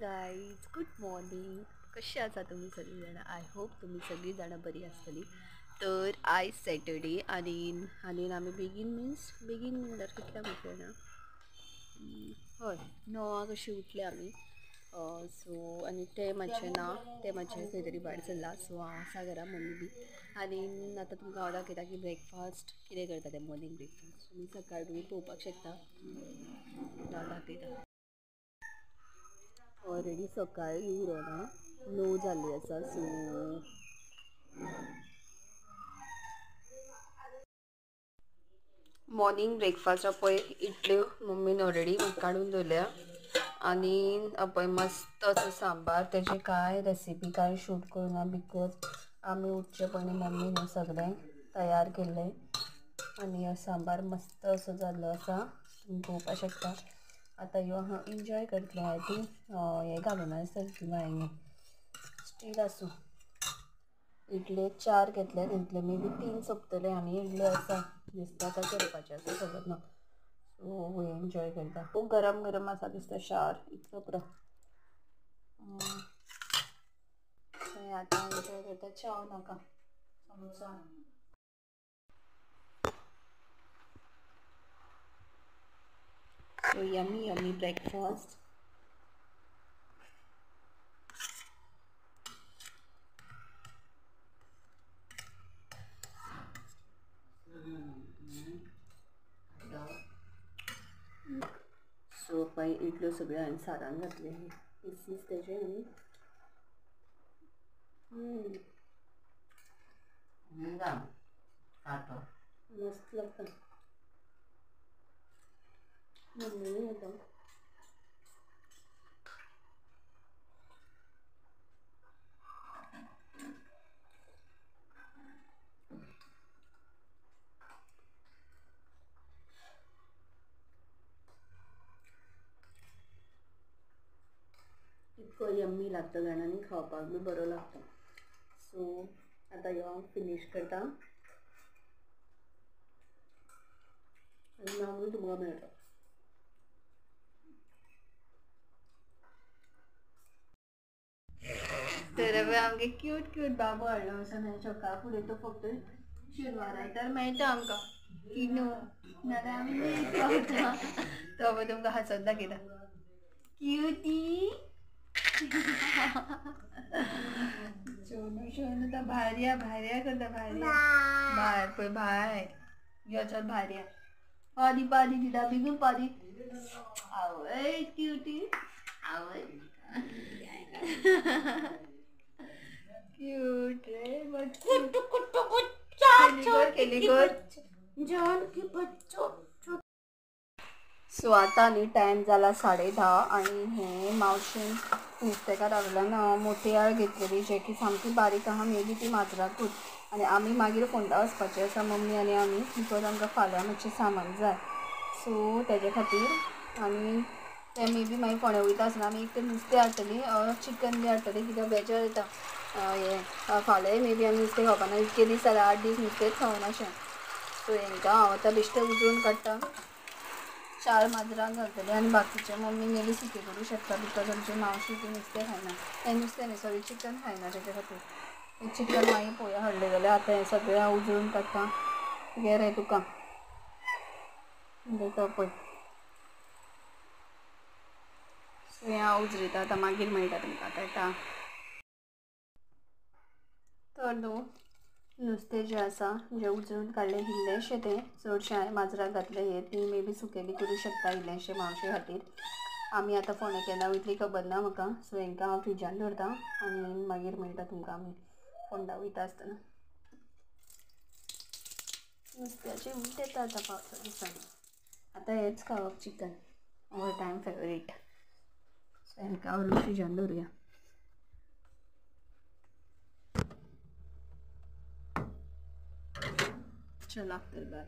Guys good morning. कशी आसा तुम्ही सगळी जण? आय होप तुम्ही सगळी जण बरी आसतली. तर आयज सॅटर्डे आनी आमी बेगीन म्हणल्यार कितल्या उठले ना, हय 9 कशी उठले आमी. सो आनी ते मातशें खंय तरी भायर सरला. सो हांव आसा घरा मम्मी बी. आनी आतां तुमकां हांव दाखयता की ब्रेकफास्ट कितें करता तें मॉर्निंग ब्रेकफास्ट. तुमी सकाळ तुमी पळोवपाक शकता. हांव दाखयता. ऑलरेडी सकाळी येवरो ना 9 जाल्ली आसा. सो मॉर्निंग ब्रेकफास्ट पळय इडल्यो मम्मीन ऑलरेडी काडून दवरल्या. आनी पळय मस्त असो सांबार. तेजे कांय रेसिपी कांय शूट करुना बिकॉज आमी उठचे पयलीं मम्मीन सगळें तयार केल्लें. आनी सांबार मस्त असो जाल्लो आसा, तुमी पळोवपाक शकता. आतां ह्यो हांव एन्जॉय करतलें. आय थिंक हें घालून आसता किंवां हें स्टील आसूं. इडले 4 घेतले, तितले मे बी 3 सोंपतले आनी इडले आसा दिसता. आतां करपाचें आसा खबर ना. सो एन्जॉय करता. खूब गरम गरम आसा दिसता शार इतलो पुरो. आतां एन्जॉय करता. चाव नाका samosa. So yummy breakfast. So पळय इडल्यो सगळ्यो हांवें सारान घातले. पीसीस तेजे आनी मस्त लागता. मम्मीनी येता. इतको यम्मी लागता जाणा आनी खावपाक बी बरो लागता. सो आतां ह्यो हांव फिनीश करता आनी मागीर तुमकां मेळटा. तर आमगे क्यूट बाबू हाडलो असो सकाळ फुडें. तो फक्त शेनवार आयतार मेळटा आमकां की न्हू, नाल्यार आमी लेट पावता. तो पळय तुमकां हांसोन दाखयता. क्यूटी शोनू तो भायर करता. भायर पळय भायर यो. चल भायर या. पादी दिता बेगीन पादी. आवय क्यूटी आवय. क्यूट रे बच्चू. केली कर जान के बच्चो. सो आतां न्ही टायम जाला 10:30 आनी हें मावशेन नुस्तेकार लागल्यान मोठी आळ घेतलेली जे की सामकी बारीक आहा. मे बी ती माजराकूच. आनी आमी मागीर फोंडा वचपाचें आसा मम्मी आनी आमी, बिकॉज आमकां फाल्यां मातशें सामान जाय. सो तेजे खातीर आनी ते मे बी मागीर फोंड्या वयता आसतना आमी एक तर नुस्तें हाडटलीं, चिकन बी हाडटलीं कित्याक बेजार येता. हें फाल्यां मे बी आमी नुस्तें खावपाना. इतके दीस जाले 8 दीस नुस्तेंच खावना अशें. सो हेंकां हांव आतां बेश्टें उजळून काडटा. 4 माजरांक घालतलें आनी बाकीचें मम्मी मे बी सुकें करूं शकता बिकॉज आमची मावशी ती नुस्तें खायना. हें नुस्तें न्ही सॉरी चिकन खायना. तेजे खातीर चिकन मागीर पळोवया हाडलें जाल्यार. आतां हें सगळें हांव उजळून काडटा. घे रे तुका तो पळय. सो हें हांव उजळयता. आतां मागीर मेळटा तुमकां. टाटा. तर न्हू नुस्तें जें आसा जें उजळून काडलें इल्लेंशें तें चडशें हांवें माजराक घातलें. हें ती मे बी सुकें बी करूं शकता इल्लेंशें मावशे खातीर. आमी आतां फोंड्या केन्ना वयतलीं खबर ना म्हाका. सो हेंकां हांव फ्रिजान दवरतां आनी मागीर मेळटा तुमकां आमी फोंडा वयता आसतना. नुस्त्याचें वीट येता आतां पावसा दिसांनी. आतां हेंच खावप chicken all time favourite. So हेंकां व्हरून फ्रिजान दवरुया. चला तर बाय.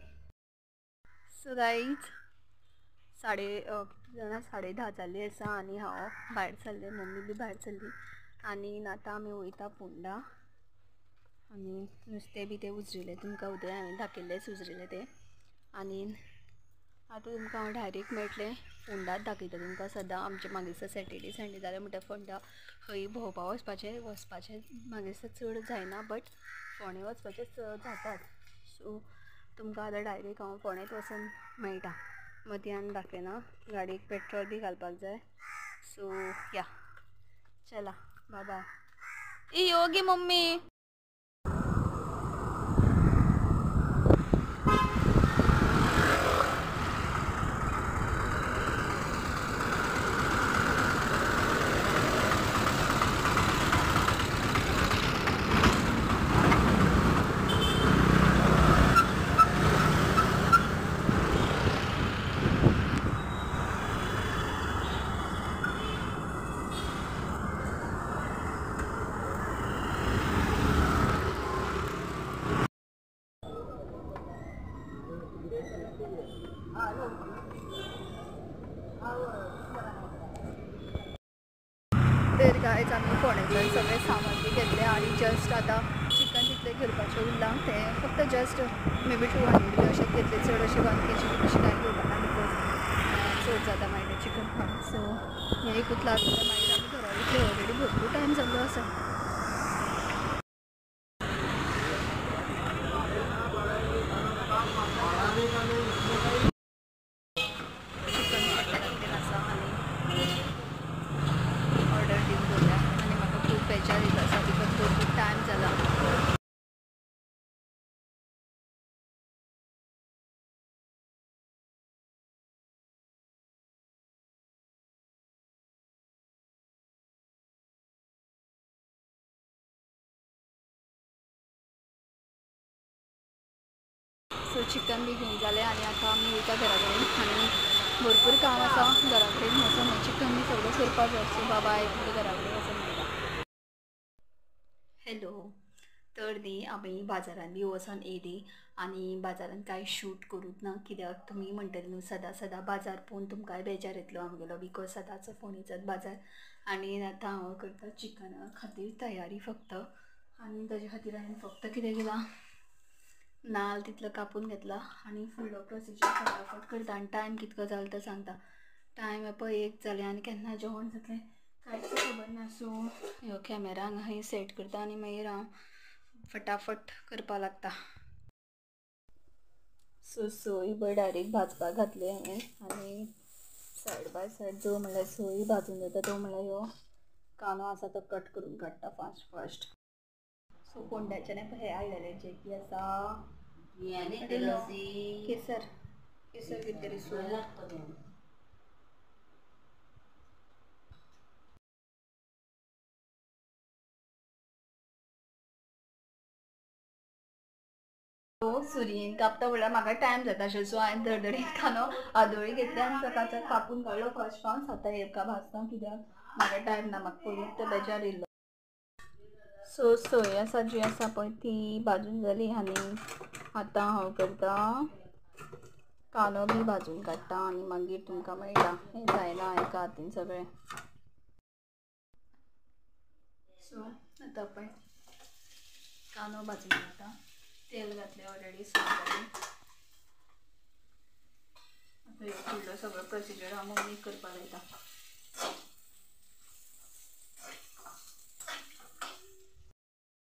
सो गाईज 10:30 जाल्ली आसा आनी हांव भायर सरलें. मम्मी बी भायर सरली आनी आतां आमी वयता फोंडा. आनी नुस्तें बी तें उजरिल्लें तुमकां उदय हांवें दाखयल्लेंच उजरिल्लें तें. आनी आता तुमकां हांव डायरेक्ट मेळटलें फोंडाच दाखयता तुमकां. सदां आमचे मागीर सॅटर्डे संडे जाल्यार म्हणटा फोंडा खंय भोंवपा वचपाचें मागीर चड जायना, बट फोंडे वचपाचें जातात. सो तुमकां आतां डायरेक्ट हांव फोंडेच वचून मेळटा. मदीं दाखयना, गाडयेक पेट्रोल बी घालपाक जाय. सो या चला बाबा. ई योगी मम्मी. तर गायज आमी फोंड्याच्यान सगळें सामान बी घेतलें आनी जस्ट आतां चिकन तितलें घेवपाचें उरलां. तें फक्त जस्ट मे बी 200 बी अशें घेतलें. चड अशें 1 kg बी तशें कांय घेवपाना, बिकॉज चड जाता मागीर चिकन खावंक. सो हें एकूच लागलें. मागीर आमी घरा वयतलीं. ऑलरेडी भरपूर टायम जाल्लो आसा. बेजार येता आसा बिकॉज भरपूर टायम जाला. सो चिकन बी घेवन जालें आनी आतां आमी वयता घरा कडेन. आनी भरपूर काम आसा घरा कडेन वचून. चिकन बी सगळें करपाक जाय. सो बाबा तुमकां घरा कडेन वचून मेळटा. हॅलो. तर न्ही आमी बाजारान बी वचोन येयली आनी बाजारान कांय शूट करूंक ना, कित्याक तुमी म्हणटले न्हू सदां बाजार पळोवन तुमकांय बेजार येतलो आमगेलो, बिकॉज सदांचो फोंडेच्याच बाजार. आनी आतां हांव करता चिकना खातीर तयारी फक्त. आनी ताजे खातीर हांवें फक्त कितें केलां, नाल्ल तितलो कापून घेतला आनी फुडलो प्रोसिजर फटाफट करता. आनी टायम कितको जालो तो सांगता. टायम पळय 1 जालें आनी केन्ना जेवण जातलें कांयच खबर ना. सो ह्यो कॅमेरा हांगा सेट करता आनी मागीर हांव फटाफट करपा लागता. सो सोय पळय डायरेक्ट भाजपाक घातली हांवें. आनी सायड बाय सायड जो म्हणल्यार सोय भाजून जाता तो म्हणल्यार ह्यो कांदो आसा तो कट करून काडटा फास्ट. सो फोंड्याच्यान हे आयदनाचें जेकी आसा केसर कितें सो सुरयेन कापता म्हणल्यार म्हाका टायम जाता अशें. सो हांवें धडधडीत कांदो आदोळी घेतली आनी चकाचक कापून काडलो फर्स्ट. आतां हेका भाजता कित्याक म्हाका टायम ना, म्हाका पयलींच तो बेजार येयल्लो. सो सोय आसा जी आसा पळय ती भाजून जाली आनी आतां हांव करता कांदो बी भाजून काडटा आनी मागीर तुमकां मेळटा. हें जायना एका हातीन सगळें. सो आतां पळय कांदो भाजून काडटा. तेल घातलें ऑलरेडी. सो जालें. आतां ह्यो फुडलो सगळो प्रोसिजर हांव मम्मीक करपाक लायता.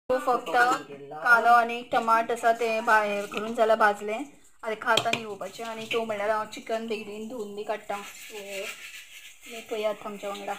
फक्त कांदो आनी टमाट आसा तें भायर करून जाल्यार भाजलें. आतां खाता येवपाचें आनी तो म्हणल्यार हांव चिकन बेगीन धुवन बी काडटा. सो तुमी पळयात आमच्या वांगडा.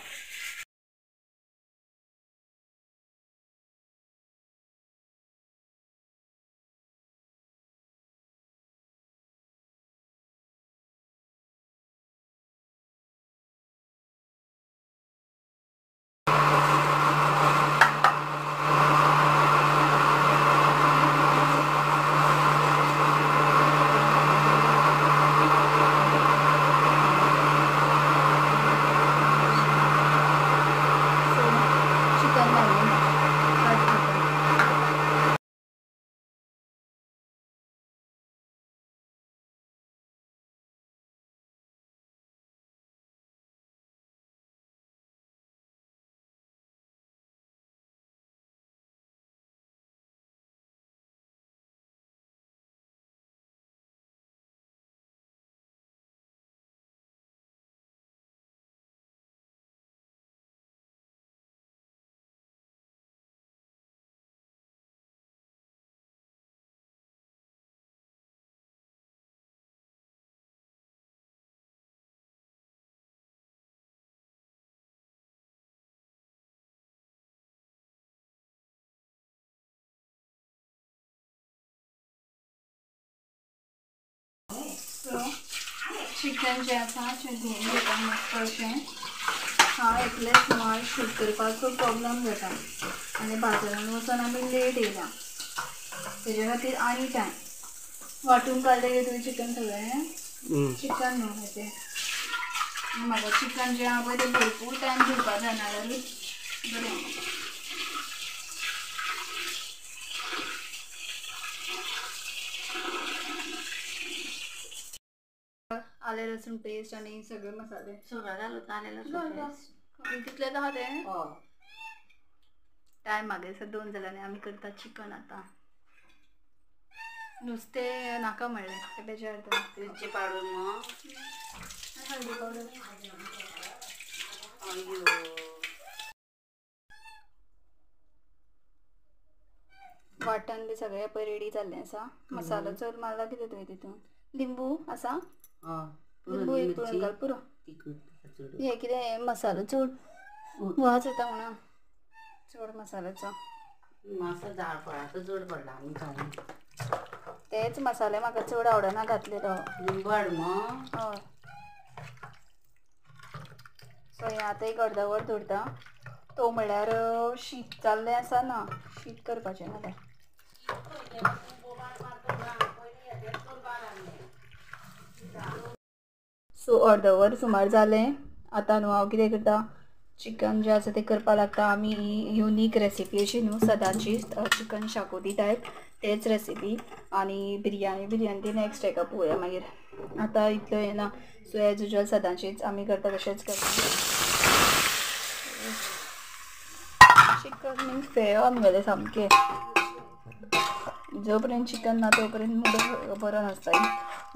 सो चिकन जे आसा तें धुवन घेता मस्त अशें. हांव एकलें सुमार शूट करपाचो प्रॉब्लम जाता आनी बाजारान वचून आमी लेट येयला तेजे खातीर आनी टायम. वांटून काडलें गे तुवें चिकन सगळें चिकन न्हू तें म्हाका चिकन जें आहा पळय तें भरपूर टायम घेवपा जाय नाजाल्यार बरें. आले लसूण पेस्ट आनी सगळे मसाले सगळं घालून आले लसूण पेस्ट कितलें आहा तें टायम मागीर 2 जाल्यार आनी आमी करता चिकन. आतां नुस्तें नाका म्हणलें तें बेजार तो मिरची पावडर मग हळदी पावडर वाटण बी सगळें पळय रेडी जाल्लें आसा. मसालो चड मारला कितें तुवें तितून लिंबू आसा लिंबू एक पिळून घाल पुरो. हे कितें मसालो चड वास येता म्हणून चड मसाल्याचो मातसो झाड फळाचो चड पडला आमी खावन तेच मसाले म्हाका चड आवडना घातले तो लिंबू हाड मग. हय सो हें आतां एक अर्द वर दवरता. तो म्हणल्यार शीत जाल्लें आसा ना शीत करपाचें ना सो अर्द वर सुमार जालें. आतां न्हू हांव कितें करता चिकन जें आसा तें करपा लागता. आमी ही युनीक रेसिपी अशी न्हू सदांची चिकन शाकोती टायप तेच रेसिपी आनी बिरयानी ती नॅक्स्ट हेका पळोवया मागीर. आतां इतलें हें ना सो एज युजल सदांचीच आमी करता तशेंच करता. चिकन मीन्स फेव आमगेलें सामकें जो पर्यंत चिकन ना तो पर्यंत मूड बरो नासता.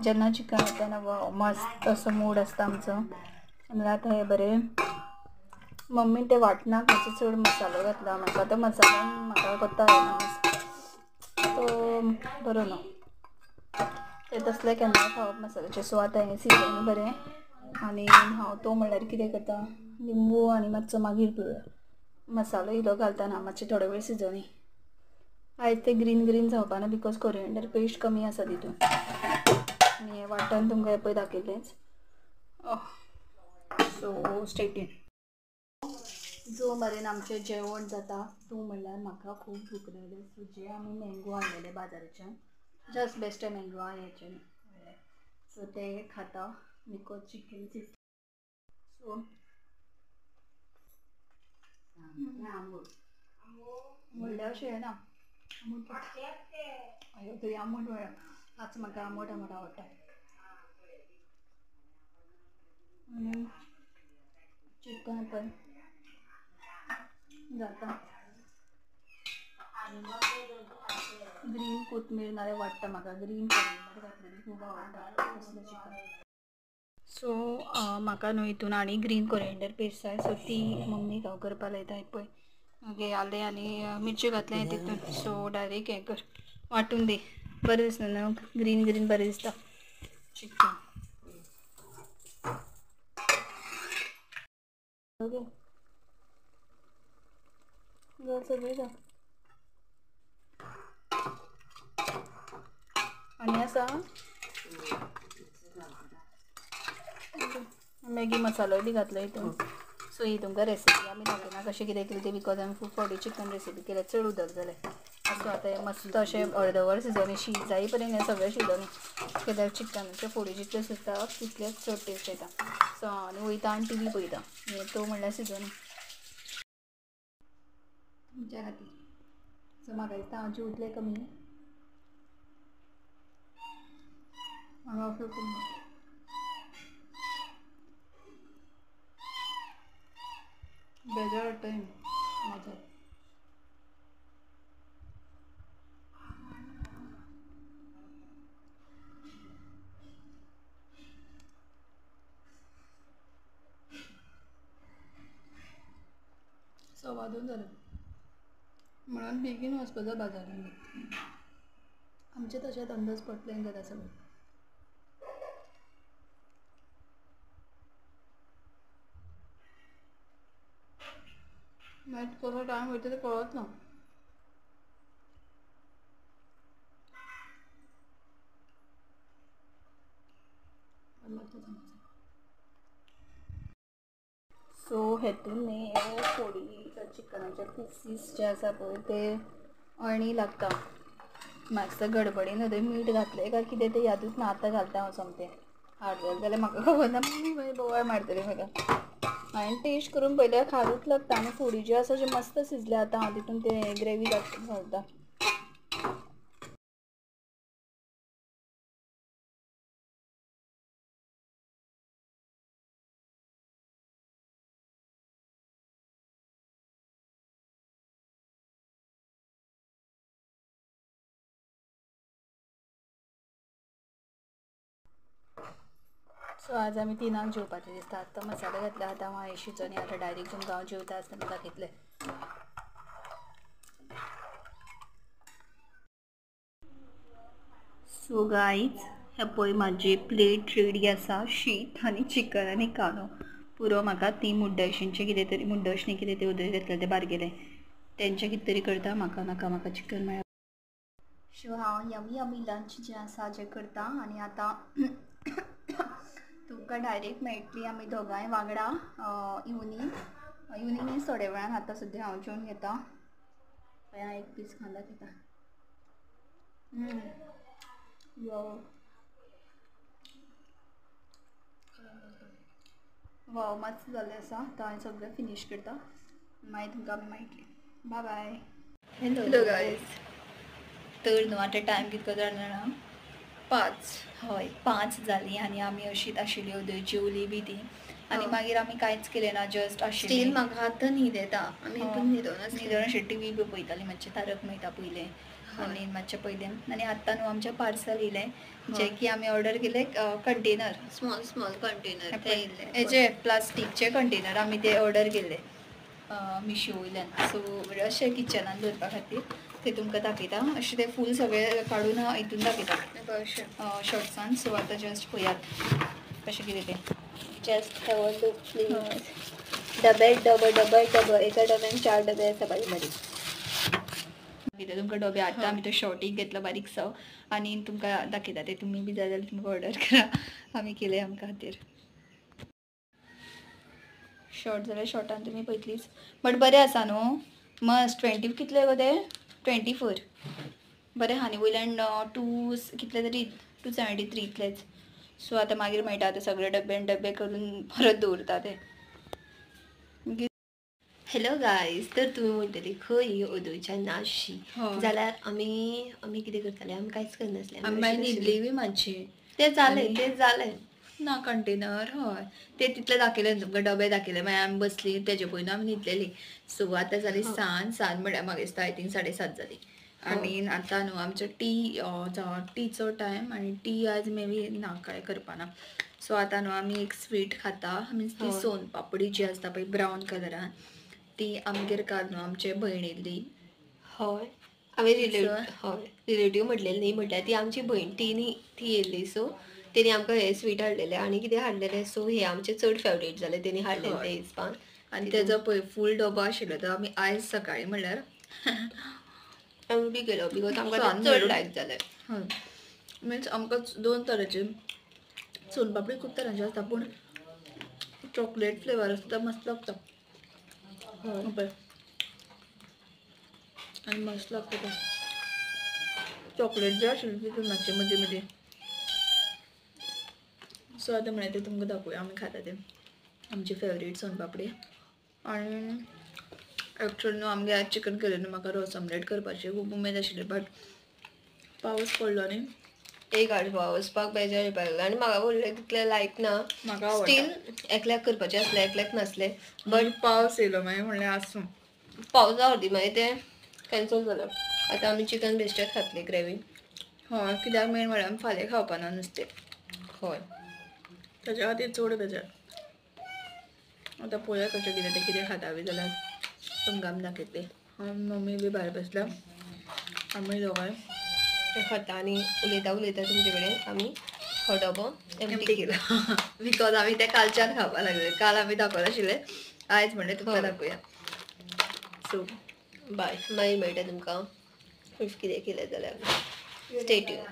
जेन्ना चिकन येता ना मस्त असो मूड आसता आमचो. म्हणल्यार आतां हें बरें मम्मीन तें वाटणाक मातसो चड मसालो घातला म्हाका तो मसालो म्हाका कोत्ता येना तो बरो ना तें तसलें केन्ना खावप मसाल्याचें. सो आतां हें सिजन बरें आनी हांव तो म्हणल्यार कितें करता लिंबू आनी मातसो मागीर पिळ्ळो मसालो इलो घालतना मातशें थोडो वेळ सिजोनी. आयज तें ग्रीन जावपा ना बिकॉज कोरिएंडर पेस्ट कमी आसा तितून आनी हें वाटण तुमकां हें पळय दाखयलेंच. So stay tuned. जो मेरेन आमचें जेवण जाता तूं म्हणल्यार म्हाका खूब भूक लागल्या. सो जे आमी मँगो हाडलेले बाजाराच्यान जस्ट बेश्टे मँगो आहा हेचे सो ते खाता बिकॉज चिकन सो म्हणल्यार अशें ना अयो तरी आमट आज म्हाका आमट आवडटा. चिकन पण जाता ग्रीन कोथमीर नाल्यार वाडटा म्हाका ग्रीन कोरिएंडर घातलेली खूब आवडटा असलें चिकन. सो म्हाका न्हू हितून आनी ग्रीन कोरिएंडर पेस्ट जाय सो ती मम्मीक हांव करपा लायता पळय मागीर आलें आनी मिरची घातलें तितून. सो डायरेक्ट हें कर वांटून दी बरें दिसना न्हू ग्रीन बरें दिसता चिकन. ओके सगळें जा आनी आसा मॅगी मसालो बी घातलो हितून. सो ही तुमकां रेसिपी आमी दाखयना कशें कितें केलें तें बिकॉज आमी खूब फावटी चिकन रेसिपी केल्या चड उदक जालें. सो आतां हें मस्त अशें अर्द वर शिजोवनी शीत जाय पर्यंत हें सगळें शिजोवनी कित्याक चिकनाचे फोडी जितले शिजता तितलेच चड टेस्ट येता. सो हांव आनी वयता आनी टी व्ही पळयता हें तो म्हणल्यार सिजोनी तुमच्या खातीर. सो म्हाका दिसता हांव जेवतलें कमी हांगा अशें बेजार हाडटा म्हाजो. सवा 2 जालें म्हणून बेगीन वचपाचो बाजारान. आमचें तशेंच अंदाज पटलें जाता सगळें. मागीर कसो टायम वयता तें कळच ना. सो हेतून न्ही फोडी चिकनाचे पीसीस जे आसा पळय ते अळणी लागता. मातसो गडबडीन थंय मीठ घातलें काय कितें तें यादूच ना. आतां घालता हांव सोमतें हार्डवेअर जाल्यार म्हाका खबर ना. मम्मी मागीर बोवाळ मारतली म्हाका. हांवें टेस्ट करून पळयल्यार खारूच लागता आनी फोडी ज्यो आसा ज्यो मस्त शिजल्या. आतां हांव तितून तें ग्रेवी घालता. सो आज आमी तिनांक जेवपाचें दिसता. आतां मसाले घातले. आतां हांव हे शिजोवन आतां डायरेक्ट तुमकां हांव जेवता आसतना दाखयतलें. सो गायज हे पळय म्हाजी प्लेट रेडी आसा. शीत आनी चिकन आनी कांदो पुरो म्हाका. ती मुड्डोशींचे कितें तरी मुड्डोश न्ही कितें ते उदय घेतले ते बारगेले तेंचे कितें तरी करता. म्हाका नाका, म्हाका चिकन मेळ्ळा. सो हांव यमी यमी लंच जें आसा जें करता आनी आतां तुमकां डायरेक्ट मेळटली आमी दोगांय वांगडा इवनिंग मीन्स थोड्या वेळान. आतां सद्या हांव जेवन घेता. हांव एक पीस खावन दाखयता. वाव मस्त जाल्लें आसा. आतां हांवें सगळें फिनीश करता. मागीर तुमकां आमी मेळटली. Bye bye. Hello guys. तर न्हू आतां टायम कितको जाणा 5. हय 5 जालीं आनी आमी अशींच आशिल्ली उदय जेवली बी ती आनी मागीर आमी कांयच केलें ना. जस्ट आशिल्ली. स्टील म्हाका आतां न्हीद येता. आमी न्हिदून अशें टीवी बी पळयतालीं मातशें तारक मेहता पयलें आनी मातशें पयलें. आनी आतां न्हू आमचें पार्सल येयलें जें की आमी ऑर्डर केलें. कंटेनर स्मॉल कंटेनर हेजे प्लास्टीकचे कंटेनर आमी ते ऑर्डर केल्ले मिशो वयल्यान. सो अशें किचनान दवरपा खातीर ते तुमकां दाखयता. अशें ते फूल सगळें काडून हितून दाखयता शॉर्ट्सान. सो आतां जस्ट पळयात कशें कितें तें. Just have a look please. डबे एका डब्यान 4 डबे आसा बारीक बारीक. कितें तुमकां डबे आतां आमी तो शॉर्ट एक घेतलो बारीकसो आनी तुमकां दाखयता. ते तुमी बी जाय जाल्यार तुमकां ऑर्डर करा. आमी केलें आमकां खातीर. शॉर्ट जाल्यार शॉर्टान तुमी पळयतलीच. बट बरें आसा न्हू. मस्ट 20 कितले गो ते 24 बरें आहा न्ही. वयल्यान 2 कितले तरी 273 इतलेच. सो आतां मागीर मेळटा ते सगळे डबे करून परत दवरता ते. Hello guys. तर तुमी म्हणटली खंय ओदोच्या नाशी जाल्यार आमी कितें करताले. आमी कांयच करनासले. आमी मागीर न्हिदली बी मातशी. तें जालें ना कंटेनर हय ते तितले दाखयले तुमकां डबे दाखयले. मागीर आमी बसली तेजे पयलीं आमी न्हिदलेली. सो आतां जाली सांज म्हळ्यार म्हाका दिसता आय थिंक 7:30 जाली. आनी आतां न्हू आमचो टीचो टायम आनी टी आज मे बी ना काय करपाना. सो आतां न्हू आमी एक स्वीट खाता. मिन्स ती सोन पापडी जी आसता पळय ब्रावन कलरान ती आमगेर काल न्हू आमचे भयण येयल्ली. हय हांवें रिलेटीव म्हटलेली न्ही म्हटल्यार ती आमची भयण ती येयल्ली. सो तेणी आमकां हे स्वीट हाडलेलें आनी कितें हाडलेलें. सो हे आमचें चड फेवरेट जालें तेणी हाडलेलें ते हिसपान. आनी तेजो पळय फूल डबो आशिल्लो तो आमी आयज सकाळीं म्हणल्यार आमी बी केलो बिकॉज आमकां चड लायक जालें. हय मिन्स आमकां 2 तरांचे सोनपापडी खूब तरांचे आसता पूण चॉकलेट फ्लेवर आसता मस्त लागता. पळय आनी मस्त लागता ते चॉकलेट जे आशिल्ली ती मातशें मदीं. सो आतां म्हळ्यार ते तुमकां दाखोवया आमी खाता ते आमची फेवरेट सोनपापडी. आनी एक्चुअली न्हू आमगे आज चिकन केलें न्हू. म्हाका रोस ऑमलेट करपाची खूब उमेद आशिल्ली बट पावस पडलो न्ही. एक आठवो वचपाक बेजार येवपाक लागलो आनी म्हाका व्हडलें तितलें लायक ना. म्हाका स्टील एकल्याक करपाचें आसलें एकल्याक नासलें. बट पावस येयलो मागीर म्हणलें आसूं पावसा अर्दी मागीर तें कॅन्सल जालें. आतां आमी चिकन बेश्टेच खातली ग्रेवी. हय कित्याक मेन म्हळ्यार आमी फाल्यां खावपाना नुस्तें. हय ताच्या खातीर चड बेजार. आतां पळोवया कशें कितें खाता बी जाल्यार तुमकां आमी दाखयतली. मम्मी बी भायर बसल्या आमी दोगांय तें खाता आनी उलयता तुमचे कडेन आमी हो डबो एम्प्टी केलो बिकॉज आमी ते कालच्यान खावपाक लागले. काल आमी दाखोवना आशिल्लें आयज म्हणलें तुमकां दाखोवया. So bye. मागीर मेळटा तुमकां इफ कितें केलें जाल्यार स्टे ट्यून.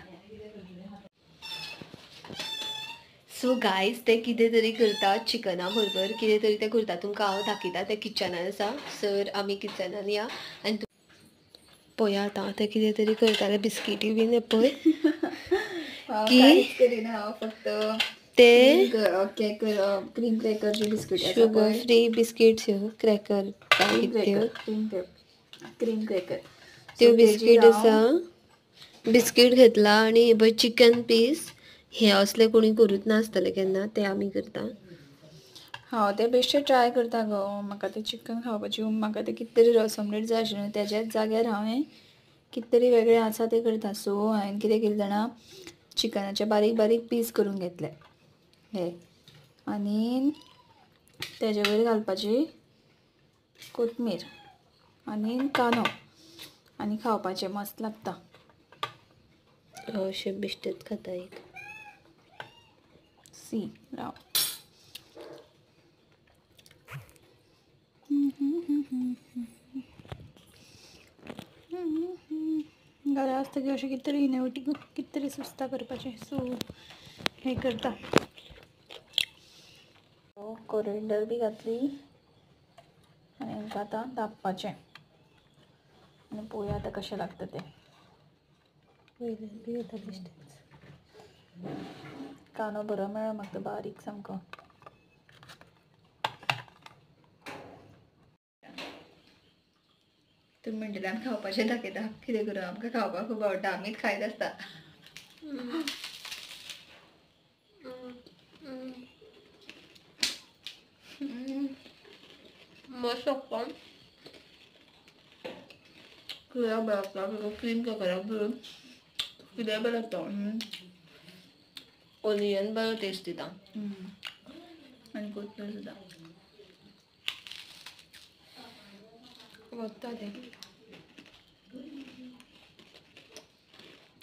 सो गायज ते कितें तरी करतात चिकना बरोबर, कितें तरी ते करता. तुमकां हांव दाखयता. ते किचनान आसा. सर आमी किचनान या आनी पळया आतां ते कितें तरी करताले. बिस्किटी बीन पळय काहीच करिना हांव फक्त ते क्रीम क्रॅकरचे बिस्कीट आसा शुगर पळय, free biscuits cracker cream cracker त्यो बिस्कीट आसा. बिस्कीट घेतला आनी हे पळय चिकन पीस हे असले कोणी करूच नासतले केन्ना, ते आमी करता. हांव ते बेश्टे ट्राय करता गो. म्हाका ते चिकन खावपाची म्हाका ते कितें तरी रस ऑमलेट जाय आशिल्लें. तेज्याच जाग्यार हांवें कितें तरी वेगळें आसा तें करता. सो हांवें कितें केलें जाणा, चिकनाचे बारीक बारीक पीस करून घेतले हे, आनी तेजे वयर घालपाची कोथमीर आनी कांदो आनी खावपाचें मस्त लागता. अशे बेश्टेच खाता एक. सी राव घरा आसतकीर अशें कितें तरी इनोवेटीव कितें तरी सुस्ता करपाचें. सो हें करता. कोरिएंडर बी घातली आनी आमकां आतां धांपपाचें आनी पळोवया आतां कशें लागता तें. कांदो बरो मेळ्ळो म्हाका तो बारीक सामको. तुमी म्हणटले आमी खावपाचें दाखयता. कितें करूं, आमकां खावपाक खूब आवडटा. आमीच खायत आसता. मस्त लागता. कित्याक बरें लागता, क्रीम क्रॅकराक बरोवन कितें बरें लागता. ओनियन बरो टेस्ट दिता. आनी कोथमीर सुद्दां. वता तें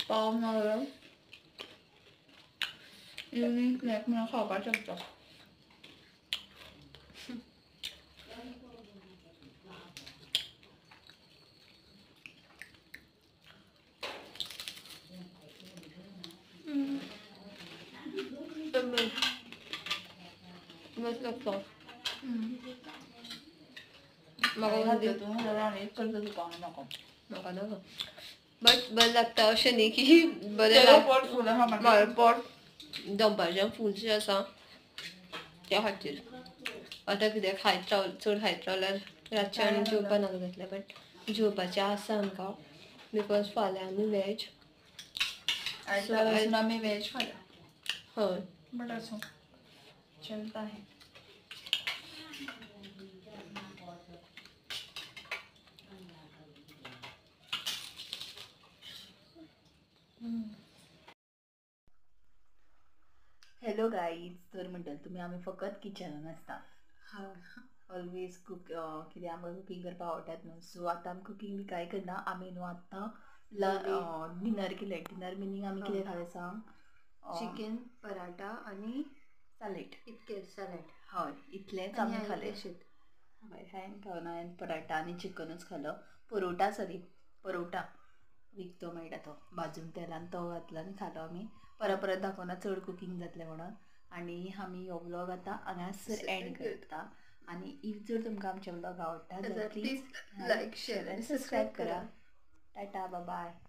पाव नाजाल्यार इवनिंग स्नॅक म्हणून खावपाक शकता. मस्त लागता. म्हाका तूं जाल्यार आनी एक करता तुका, नाका म्हाका नाका. बट बरें लागता अशें न्ही की बरें लागता. पोट फूल आहा म्हाजें. हय पोट दनपारचें फूलशें आसा त्या खातीर. आतां कितें खायत चड खायत रावल्यार रातचें आनी जेवपा नाका जातलें. बट जेवपाचें आसा आमकां बिकॉज फाल्यां आमी वॅज. आयज आमी वॅज खाल्या. हय बट आसूं चलता है. Hello guys. तर म्हणटले तुमी आमी फकत किचनान आसता. ऑलवेज कितें आमकां कुकींग करपाक आवडटात न्हू. सो आतां आमी कुकींग बी कांय करना. आमी न्हू आतां डिनर केलें. डिनर मिनींग आमी कितें खालें सांग, चिकन पराठा आनी सॅलेड. इतकें सॅलेड. हय इतलेंच आमी खालें. हय हांवें खावना. हांवें पराठा आनी चिकनूच खालो. परोटा विकतो मेळटा तो भाजून तेलान तो घातलो आनी खालो आमी. परत दाखोवना चड कुकींग जातलें म्हणून. आनी आमी हो व्लॉग आतां हांगासर एंड करता. आनी इफ जर तुमकां आमचे व्लॉग आवडटा जाल्यार प्लीज लायक शेअर आनी सबस्क्रायब करा. Tata bye bye.